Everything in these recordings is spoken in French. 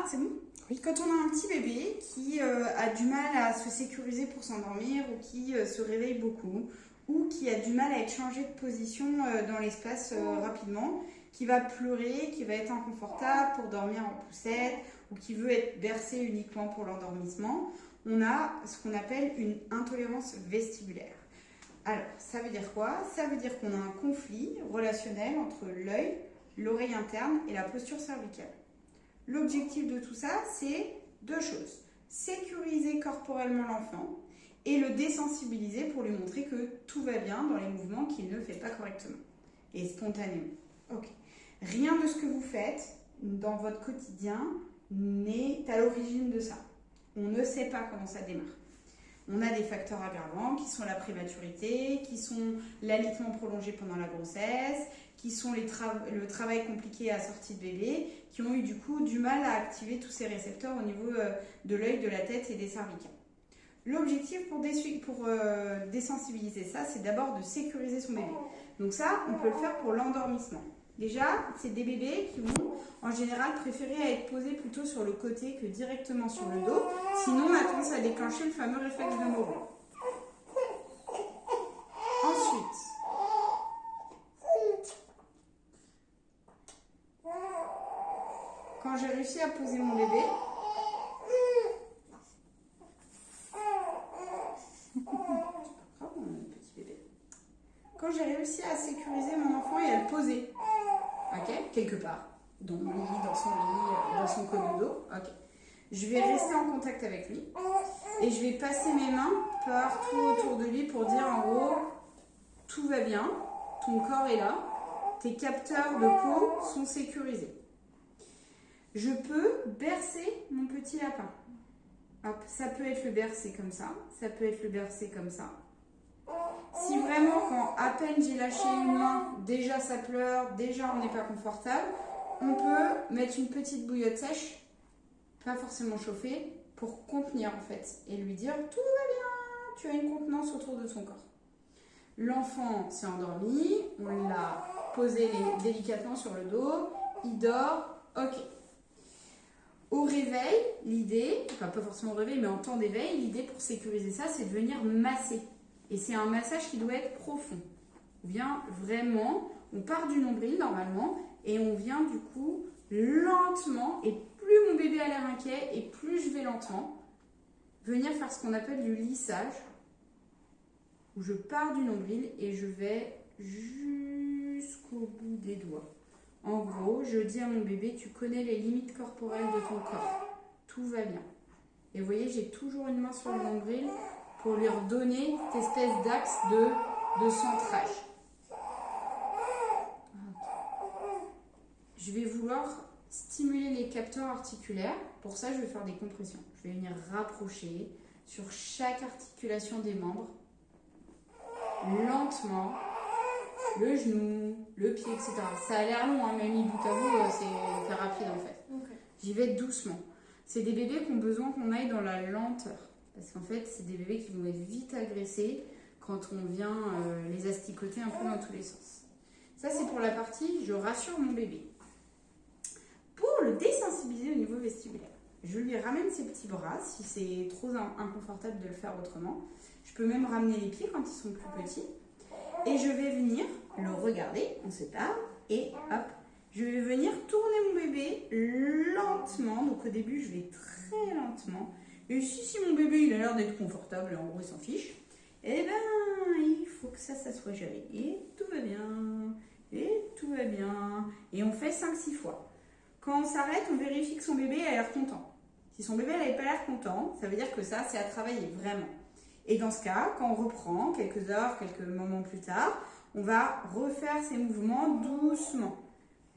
c'est bon? Oui. Quand on a un petit bébé qui a du mal à se sécuriser pour s'endormir ou qui se réveille beaucoup ou qui a du mal à être changé de position dans l'espace rapidement, qui va pleurer, qui va être inconfortable pour dormir en poussette ou qui veut être bercé uniquement pour l'endormissement, on a ce qu'on appelle une intolérance vestibulaire. Alors, ça veut dire quoi? Ça veut dire qu'on a un conflit relationnel entre l'œil, l'oreille interne et la posture cervicale. L'objectif de tout ça, c'est deux choses. Sécuriser corporellement l'enfant et le désensibiliser pour lui montrer que tout va bien dans les mouvements qu'il ne fait pas correctement et spontanément. Ok. Rien de ce que vous faites dans votre quotidien n'est à l'origine de ça. On ne sait pas comment ça démarre. On a des facteurs aggravants qui sont la prématurité, qui sont l'alitement prolongé pendant la grossesse, qui sont le travail compliqué à la sortie de bébé, qui ont eu du coup du mal à activer tous ces récepteurs au niveau de l'œil, de la tête et des cervicales. L'objectif pour désensibiliser ça, c'est d'abord de sécuriser son bébé. Donc ça, on peut le faire pour l'endormissement. Déjà, c'est des bébés qui vont en général préférer être posés plutôt sur le côté que directement sur le dos. Sinon, on a tendance à déclencher le fameux réflexe de Moro. Ensuite, quand j'ai réussi à poser mon bébé, quand j'ai réussi à sécuriser mon enfant et à le poser, ok, quelque part, dans son lit, dans son cododo, ok, je vais rester en contact avec lui et je vais passer mes mains partout autour de lui pour dire en gros, tout va bien, ton corps est là, tes capteurs de peau sont sécurisés. Je peux bercer mon petit lapin. Hop, ça peut être le bercer comme ça peut être le bercer comme ça. Si vraiment, quand à peine j'ai lâché une main, déjà ça pleure, déjà on n'est pas confortable, on peut mettre une petite bouillotte sèche, pas forcément chauffée, pour contenir en fait, et lui dire tout va bien, tu as une contenance autour de son corps. L'enfant s'est endormi, on l'a posé délicatement sur le dos, il dort, ok. Au réveil, l'idée, enfin pas forcément au réveil, mais en temps d'éveil, l'idée pour sécuriser ça, c'est de venir masser. Et c'est un massage qui doit être profond. On vient vraiment, on part du nombril normalement, et on vient du coup lentement, et plus mon bébé a l'air inquiet, et plus je vais lentement, venir faire ce qu'on appelle du lissage, où je pars du nombril et je vais jusqu'au bout des doigts. En gros, je dis à mon bébé, tu connais les limites corporelles de ton corps. Tout va bien. Et vous voyez, j'ai toujours une main sur le nombril pour lui redonner cette espèce d'axe de centrage. Je vais vouloir stimuler les capteurs articulaires. Pour ça, je vais faire des compressions. Je vais venir rapprocher sur chaque articulation des membres, lentement. Le genou, le pied, etc. Ça a l'air long, hein, mais mis bout à bout, c'est rapide en fait. Okay. J'y vais doucement. C'est des bébés qui ont besoin qu'on aille dans la lenteur. Parce qu'en fait, c'est des bébés qui vont être vite agressés quand on vient les asticoter un peu dans tous les sens. Ça, c'est pour la partie, je rassure mon bébé. Pour le désensibiliser au niveau vestibulaire, je lui ramène ses petits bras, si c'est trop inconfortable de le faire autrement. Je peux même ramener les pieds quand ils sont plus petits. Et je vais venir le regarder, on se parle, et hop, je vais venir tourner mon bébé lentement. Donc au début, je vais très lentement. Et si mon bébé il a l'air d'être confortable, en gros il s'en fiche, eh ben il faut que ça soit géré. Et tout va bien, et tout va bien. Et on fait 5-6 fois. Quand on s'arrête, on vérifie que son bébé a l'air content. Si son bébé n'avait pas l'air content, ça veut dire que ça, c'est à travailler vraiment. Et dans ce cas, quand on reprend, quelques heures, quelques moments plus tard, on va refaire ces mouvements doucement.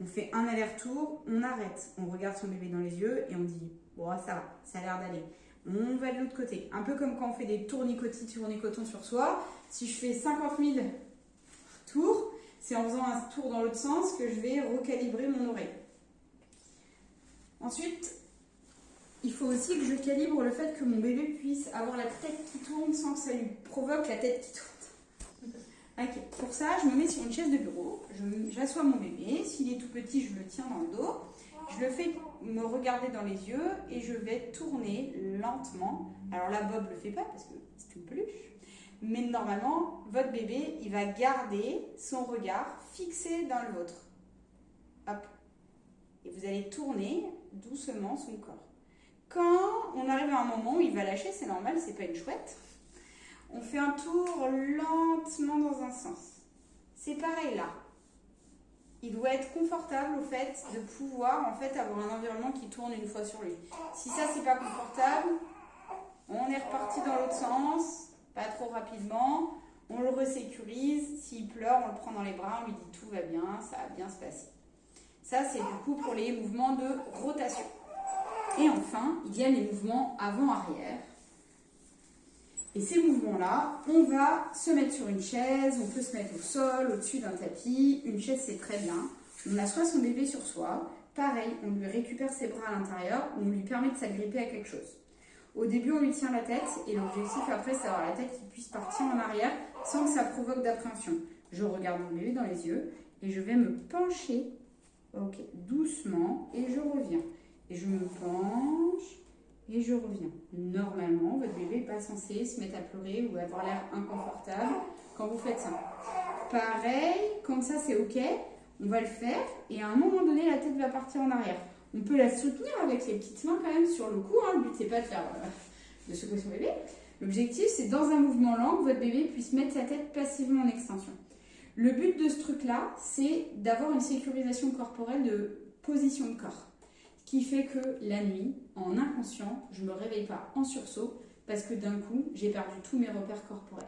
On fait un aller-retour, on arrête, on regarde son bébé dans les yeux et on dit « Bon, ça va, ça a l'air d'aller ». On va de l'autre côté. Un peu comme quand on fait des tournicotons sur soi. Si je fais 50 000 tours, c'est en faisant un tour dans l'autre sens que je vais recalibrer mon oreille. Ensuite, il faut aussi que je calibre le fait que mon bébé puisse avoir la tête qui tourne sans que ça lui provoque la tête qui tourne. Ok, pour ça, je me mets sur une chaise de bureau, j'assois mon bébé. S'il est tout petit, je le tiens dans le dos. Je le fais me regarder dans les yeux et je vais tourner lentement. Alors là, Bob ne le fait pas parce que c'est une peluche. Mais normalement, votre bébé, il va garder son regard fixé dans le vôtre. Hop. Et vous allez tourner doucement son corps. Quand on arrive à un moment où il va lâcher, c'est normal, c'est pas une chouette. On fait un tour lentement dans un sens. C'est pareil là. Il doit être confortable au fait de pouvoir en fait avoir un environnement qui tourne une fois sur lui. Si ça c'est pas confortable, on est reparti dans l'autre sens, pas trop rapidement, on le resécurise. S'il pleure, on le prend dans les bras, on lui dit tout va bien, ça va bien se passer. Ça c'est du coup pour les mouvements de rotation. Et enfin, il y a les mouvements avant-arrière. Et ces mouvements-là, on va se mettre sur une chaise, on peut se mettre au sol, au-dessus d'un tapis. Une chaise, c'est très bien. On assoit son bébé sur soi. Pareil, on lui récupère ses bras à l'intérieur, on lui permet de s'agripper à quelque chose. Au début, on lui tient la tête et l'objectif après, c'est d'avoir la tête qui puisse partir en arrière sans que ça provoque d'appréhension. Je regarde mon bébé dans les yeux et je vais me pencher, ok, doucement, et je reviens. Et je me penche et je reviens. Normalement, votre bébé n'est pas censé se mettre à pleurer ou avoir l'air inconfortable quand vous faites ça. Pareil, comme ça c'est ok, on va le faire et à un moment donné, la tête va partir en arrière. On peut la soutenir avec les petites mains quand même sur le cou. Le but, c'est pas de faire de secouer son bébé. L'objectif, c'est dans un mouvement lent que votre bébé puisse mettre sa tête passivement en extension. Le but de ce truc-là, c'est d'avoir une sécurisation corporelle de position de corps. Ce qui fait que la nuit, en inconscient, je ne me réveille pas en sursaut parce que d'un coup, j'ai perdu tous mes repères corporels.